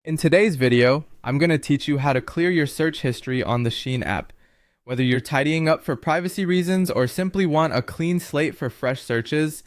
In today's video, I'm going to teach you how to clear your search history on the Shein app. Whether you're tidying up for privacy reasons or simply want a clean slate for fresh searches,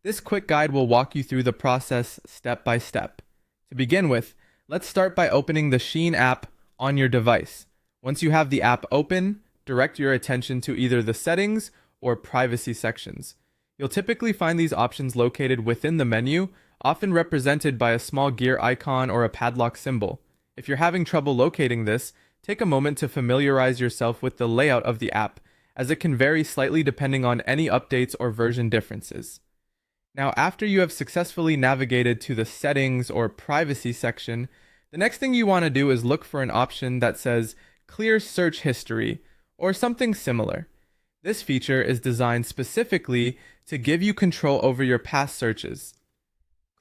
this quick guide will walk you through the process step by step. To begin with, let's start by opening the Shein app on your device. Once you have the app open, direct your attention to either the settings or privacy sections. You'll typically find these options located within the menu, often represented by a small gear icon or a padlock symbol. If you're having trouble locating this, take a moment to familiarize yourself with the layout of the app, as it can vary slightly depending on any updates or version differences. Now, after you have successfully navigated to the settings or privacy section, the next thing you want to do is look for an option that says Clear Search History or something similar. This feature is designed specifically to give you control over your past searches.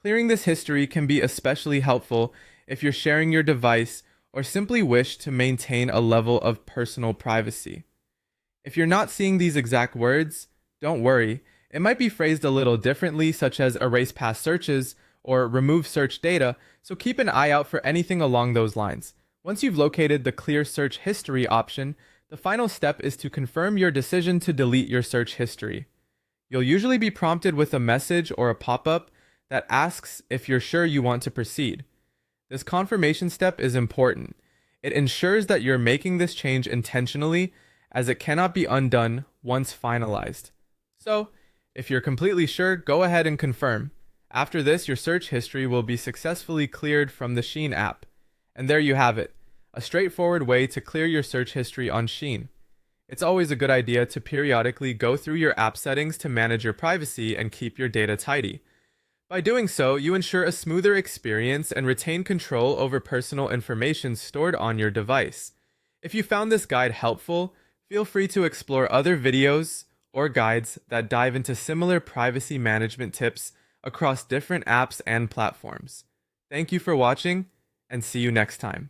Clearing this history can be especially helpful if you're sharing your device or simply wish to maintain a level of personal privacy. If you're not seeing these exact words, don't worry. It might be phrased a little differently, such as erase past searches or remove search data, so keep an eye out for anything along those lines. Once you've located the Clear Search History option, the final step is to confirm your decision to delete your search history. You'll usually be prompted with a message or a pop-up that asks if you're sure you want to proceed. This confirmation step is important. It ensures that you're making this change intentionally, as it cannot be undone once finalized. So, if you're completely sure, go ahead and confirm. After this, your search history will be successfully cleared from the Shein app. And there you have it, a straightforward way to clear your search history on Shein. It's always a good idea to periodically go through your app settings to manage your privacy and keep your data tidy. By doing so, you ensure a smoother experience and retain control over personal information stored on your device. If you found this guide helpful, feel free to explore other videos or guides that dive into similar privacy management tips across different apps and platforms. Thank you for watching, and see you next time.